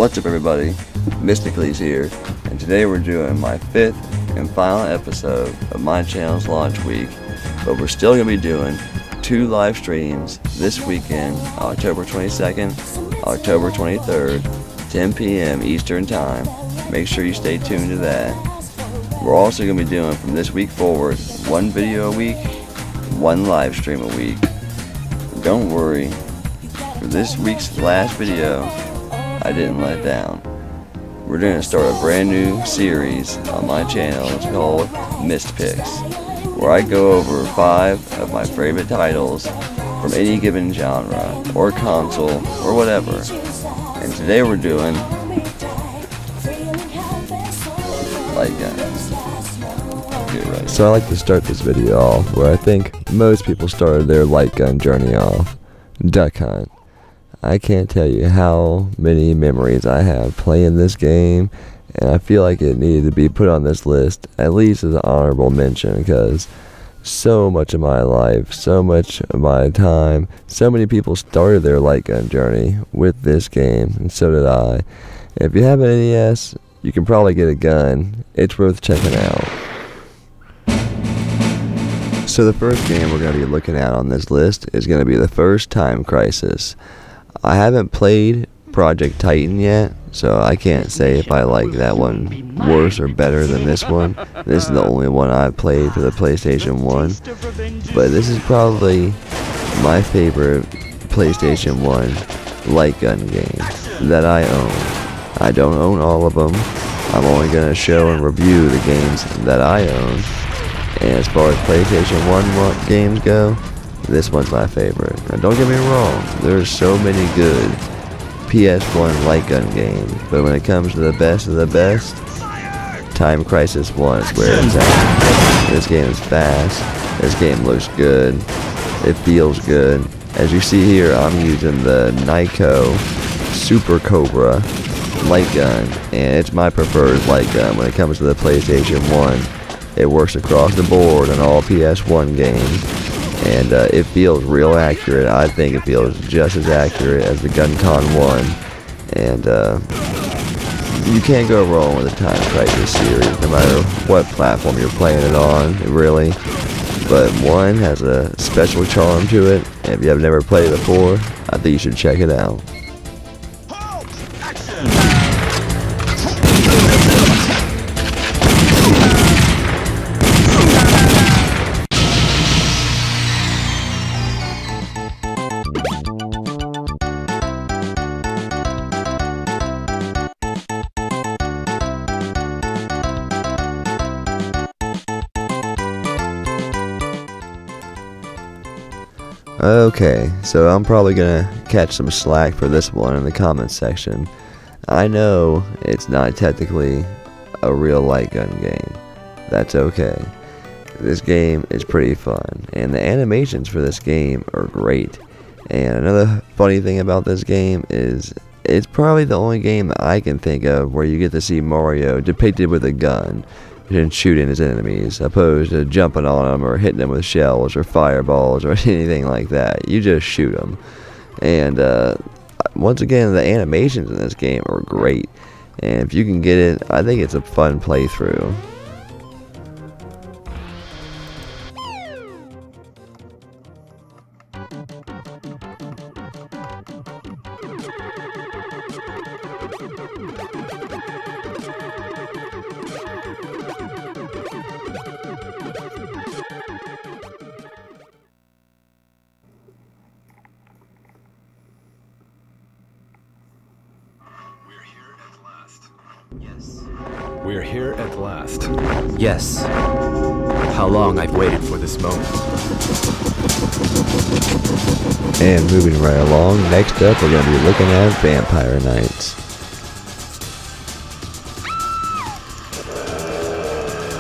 What's up everybody, MYSTACLES here, and today we're doing my 5th and final episode of my channel's launch week, but we're still going to be doing 2 live streams this weekend, October 22nd, October 23rd, 10 p.m. Eastern Time. Make sure you stay tuned to that. We're also going to be doing from this week forward 1 video a week, 1 live stream a week. Don't worry, for this week's last video, I didn't let down. We're going to start a brand new series on my channel. It's called MYST PICKS, where I go over 5 of my favorite titles from any given genre, or console, or whatever. And today we're doing light guns. Get ready. So I like to start this video off where I think most people started their light gun journey off. Duck hunt. I can't tell you how many memories I have playing this game, and I feel like it needed to be put on this list, at least as an honorable mention, because so much of my life, so much of my time, so many people started their light gun journey with this game, and so did I. If you have an NES, you can probably get a gun. It's worth checking out. So the first game we're going to be looking at on this list is going to be the first Time Crisis. I haven't played Project Titan yet, so I can't say if I like that one worse or better than this one. This is the only one I've played for the PlayStation 1. But this is probably my favorite PlayStation 1 light gun game that I own. I don't own all of them. I'm only going to show and review the games that I own. And as far as PlayStation 1 games go, this one's my favorite. Now don't get me wrong, there's so many good PS1 light gun games, but when it comes to the best of the best, Time Crisis 1 is where it's at. This game is fast, this game looks good, it feels good. As you see here, I'm using the Nyko Super Cobra light gun, and it's my preferred light gun when it comes to the PlayStation 1. It works across the board on all PS1 games. And it feels real accurate. I think it feels just as accurate as the GunCon 1. And you can't go wrong with the Time Crisis series, no matter what platform you're playing it on, really. But 1 has a special charm to it, and if you have never played it before, I think you should check it out. Okay, so I'm probably gonna catch some slack for this one in the comments section. I know it's not technically a real light gun game. That's okay. This game is pretty fun, and the animations for this game are great. And another funny thing about this game is it's probably the only game that I can think of where you get to see Mario depicted with a gun and shooting his enemies, opposed to jumping on them or hitting them with shells or fireballs or anything like that. You just shoot them. And once again, the animations in this game are great, and if you can get it, I think it's a fun playthrough. We're here at last. Yes. How long I've waited for this moment. And moving right along, next up we're going to be looking at Vampire Knights.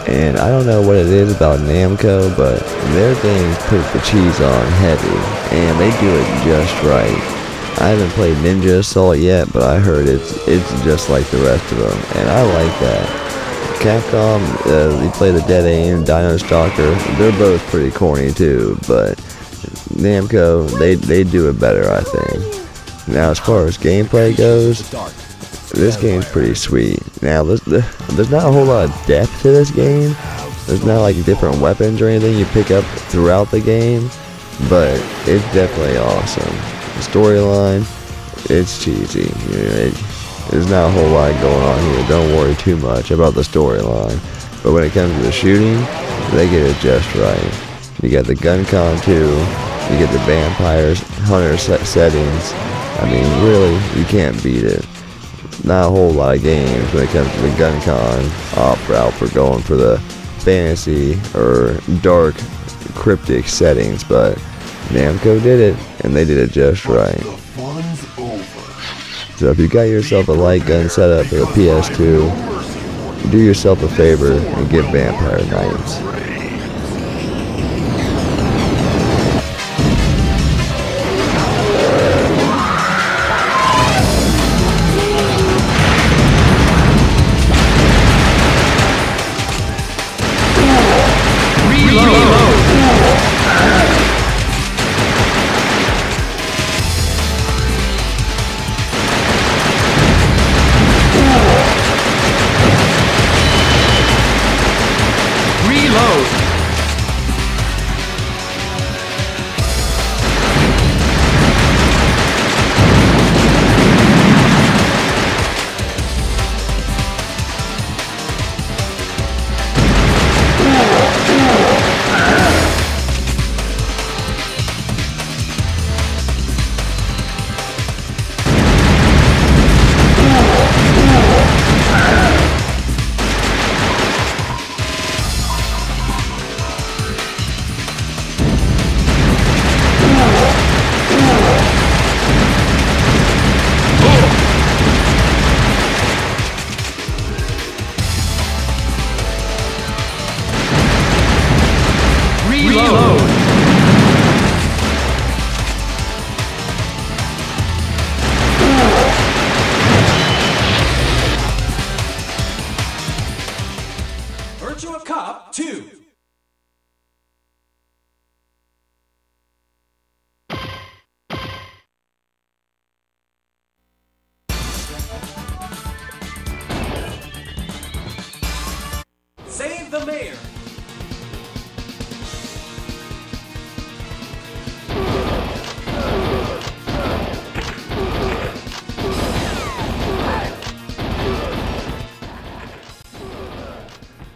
And I don't know what it is about Namco, but their games put the cheese on heavy, and they do it just right. I haven't played Ninja Assault yet, but I heard it's just like the rest of them, and I like that. Capcom, they play the Dead Aim, Dino Stalker. They're both pretty corny too, but Namco, they do it better, I think. Now, as far as gameplay goes, this game's pretty sweet. Now, there's not a whole lot of depth to this game. There's not like different weapons or anything you pick up throughout the game, but it's definitely awesome. The storyline, it's cheesy. There's not a whole lot going on here. Don't worry too much about the storyline. But when it comes to the shooting, they get it just right. You got the gun con too. You get the vampires, hunter settings. I mean, really, you can't beat it. Not a whole lot of games when it comes to the gun con opt route for going for the fantasy or dark, cryptic settings, but Namco did it, and they did it just right. So if you got yourself a light gun setup for the PS2, do yourself a favor and get Vampire Knights. Virtua Cop 2. Save the mayor.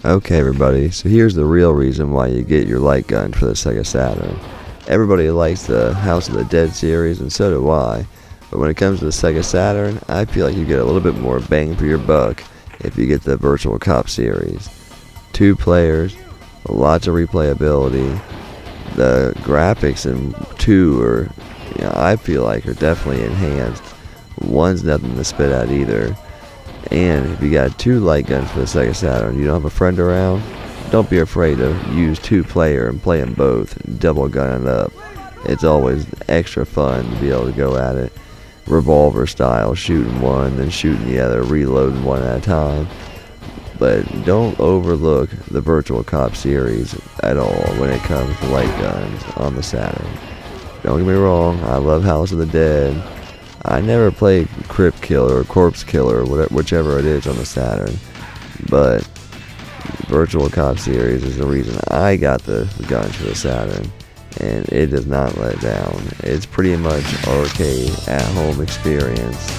Okay everybody, so here's the real reason why you get your light gun for the Sega Saturn. Everybody likes the House of the Dead series, and so do I. But when it comes to the Sega Saturn, I feel like you get a little bit more bang for your buck if you get the Virtual Cop series. 2 players, lots of replayability. The graphics in 2 are, I feel like, are definitely enhanced. 1's nothing to spit at either. And if you got 2 light guns for the Sega Saturn, you don't have a friend around, don't be afraid to use 2-player and play them both, double gun it up. It's always extra fun to be able to go at it, revolver style, shooting one, then shooting the other, reloading one at a time. But don't overlook the Virtual Cop series at all when it comes to light guns on the Saturn. Don't get me wrong, I love House of the Dead. I never played Crypt Killer or Corpse Killer, or whichever it is on the Saturn, but Virtual Cop series is the reason I got the guns for the Saturn, and it does not let down. It's pretty much arcade at-home experience.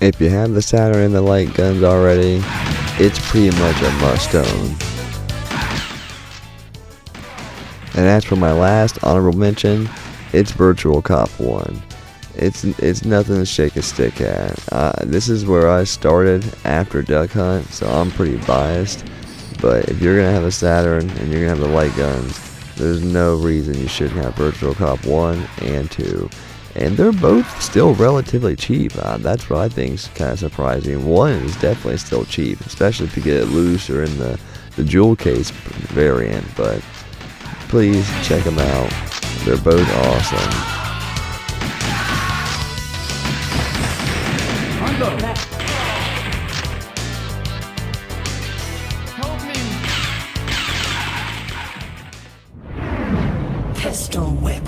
If you have the Saturn and the light guns already, it's pretty much a must-own. And as for my last honorable mention, it's Virtual Cop 1. It's nothing to shake a stick at. This is where I started after Duck Hunt, so I'm pretty biased. But if you're going to have a Saturn and you're going to have the light guns, there's no reason you shouldn't have Virtual Cop 1 and 2. And they're both still relatively cheap. That's what I think is kind of surprising. 1 is definitely still cheap, especially if you get it loose or in the jewel case variant. But please check them out. They're both awesome. Help me. Pistol whip.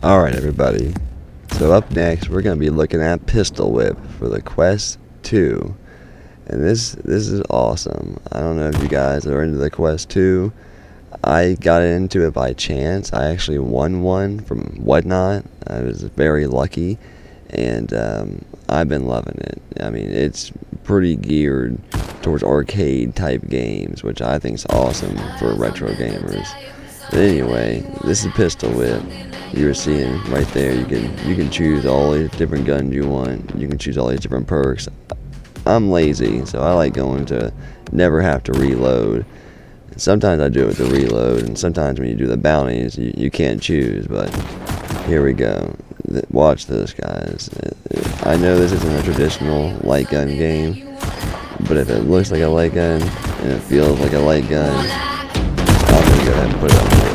Alright everybody, so up next we're going to be looking at Pistol Whip for the Quest 2. And this is awesome. I don't know if you guys are into the Quest 2. I got into it by chance. I actually won one from Whatnot. I was very lucky, and I've been loving it. I mean, it's pretty geared towards arcade type games, which I think is awesome for retro gamers. But anyway, this is Pistol Whip. You were seeing right there. You can choose all the different guns you want. You can choose all these different perks. I'm lazy, so I like going to never have to reload. Sometimes I do it with the reload, and sometimes when you do the bounties, you can't choose. But here we go. Watch this, guys. I know this isn't a traditional light gun game, but if it looks like a light gun and it feels like a light gun, I'm gonna go ahead and put it on the list.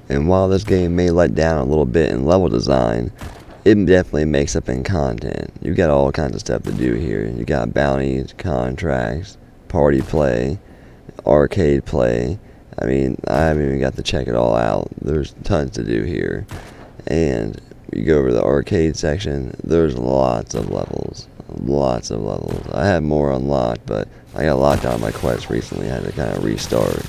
And while this game may let down a little bit in level design, it definitely makes up in content. You've got all kinds of stuff to do here. You got bounties, contracts, party play, arcade play. I mean, I haven't even got to check it all out. There's tons to do here. And you go over to the arcade section, there's lots of levels. Lots of levels. I have more unlocked, but I got locked out of my quest recently. I had to kind of restart.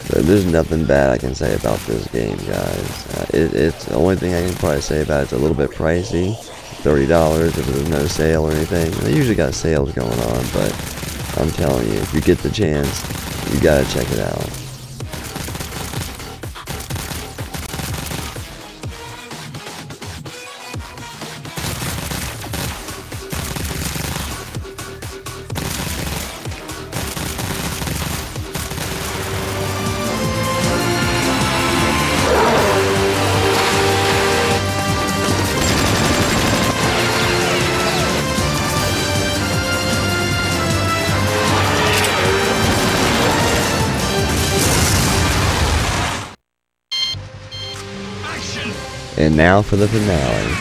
There's nothing bad I can say about this game, guys. It's the only thing I can probably say about it's a little bit pricey, $30 if there's no sale or anything. They usually got sales going on, but I'm telling you, if you get the chance, you gotta check it out. And now for the finale.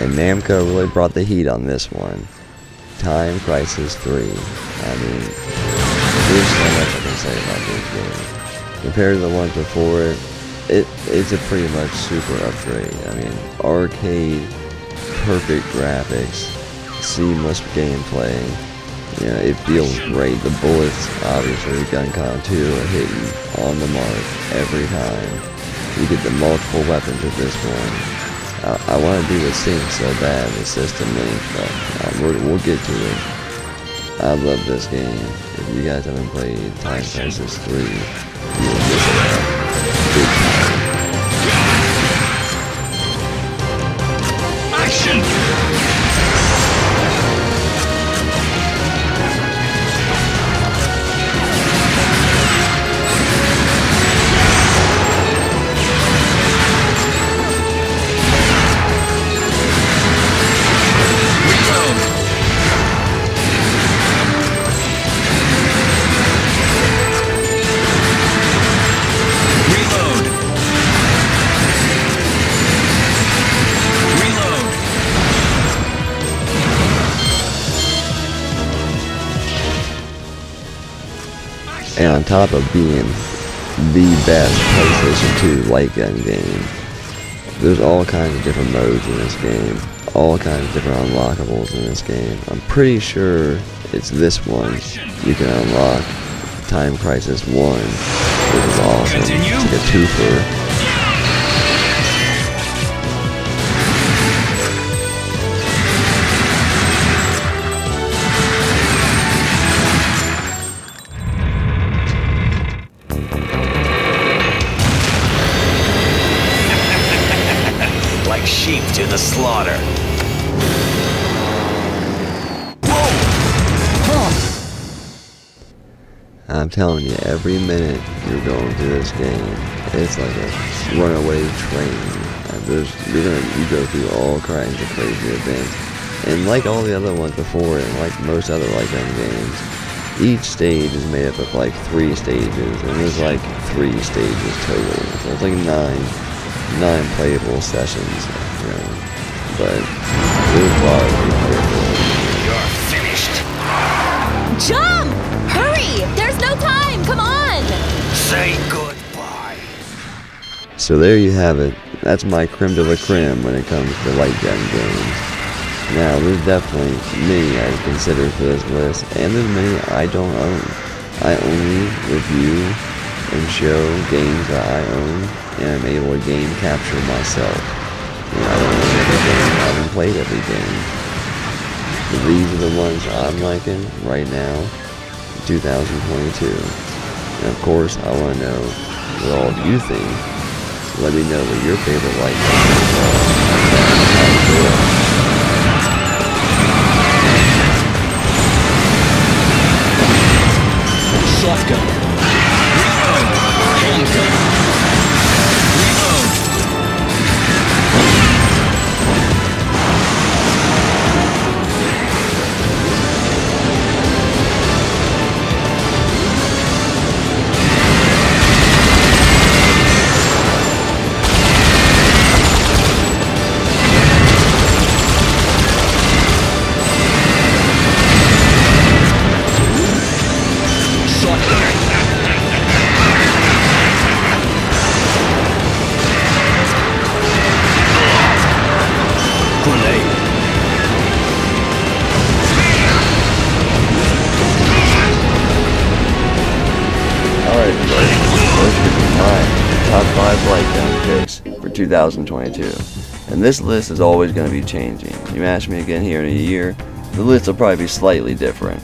And Namco really brought the heat on this one. Time Crisis 3. I mean, there's so much I can say about this game. Compared to the ones before it's a pretty much super upgrade. I mean, arcade, perfect graphics, seamless gameplay. You know, it feels great. The bullets, obviously, GunCon 2 are hitting on the mark every time. You get the multiple weapons with this one. I want to do the sync so bad, the system link, but we'll get to it. I love this game. If you guys haven't played Time Crisis 3, you will miss it out. Big time. Action! And on top of being the best PlayStation 2 light gun game, there's all kinds of different modes in this game, all kinds of different unlockables in this game. I'm pretty sure it's this one you can unlock, Time Crisis 1, which is awesome. It's like a twofer. Sheep to the slaughter. Whoa! I'm telling you, every minute you're going through this game, it's like a runaway train. You go through all kinds of crazy events. And like all the other ones before, and like most other light gun games, each stage is made up of like 3 stages, and there's like 3 stages total. So it's like nine playable sessions, you know. But there's a lot of people. You're finished. Jump! Hurry! There's no time! Come on! Say goodbye. So there you have it. That's my creme de la creme when it comes to light gun games. Now, there's definitely many I consider for this list, and there's many I don't own. I only review and show games that I own, and I'm able to game capture myself. You know, I don't own every game, I haven't played every game. But these are the ones I'm liking right now, 2022. And of course, I want to know what all of you think. So let me know what your favorite light games are. Shotgun. Reload. Handgun. Reload. Alright, those are my top 5 light gun picks for 2022. And this list is always going to be changing. You ask me again here in a year, the list will probably be slightly different.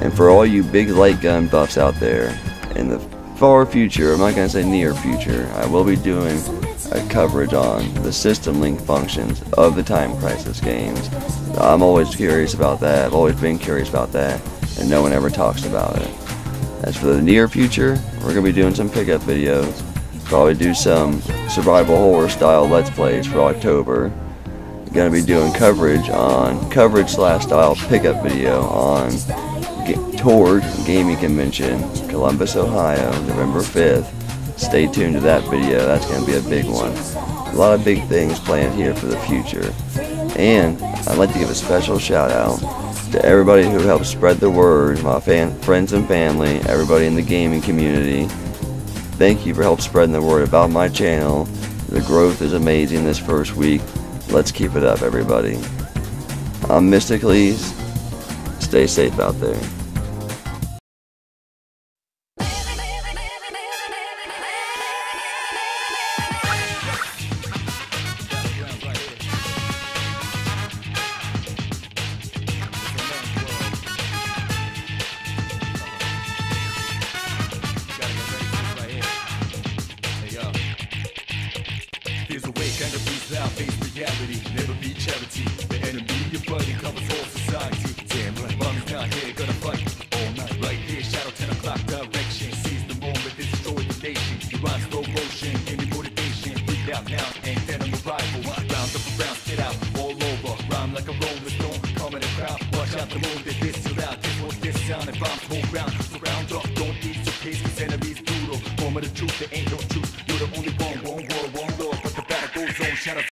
And for all you big light gun buffs out there, in the far future, I'm not going to say near future, I will be doing a coverage on the system link functions of the Time Crisis games. I'm always curious about that, I've always been curious about that, and no one ever talks about it. As for the near future, we're going to be doing some pickup videos. Probably do some survival horror style let's plays for October. Going to be doing coverage / style pickup video on Tord Gaming Convention, Columbus, Ohio, November 5th. Stay tuned to that video, that's going to be a big one. A lot of big things planned here for the future. And I'd like to give a special shout out to everybody who helped spread the word, my friends and family, everybody in the gaming community. Thank you for helping spreading the word about my channel. The growth is amazing this first week. Let's keep it up, everybody. I'm MYSTACLES. Stay safe out there. Here's a way, kind of breathe out, face reality, never be charity. The enemy you're fighting covers all society. Damn right, mommy's not here, gonna fight all night. Right here, shadow 10 o'clock direction. Seize the moment, destroy the nation. You run slow motion, give me motivation. Breathe out now, and then I'm a rival. Round up around, spit out, all over. Rhyme like a rolling stone, calm in the crowd. Watch out the moon, that this too loud. This won't this sound, and bombs won't round. So round up, don't ease your pace, cause enemies brutal. Form of the truth, there ain't no truth. You're the only one, one world, one love. But the battle goes on, shadow.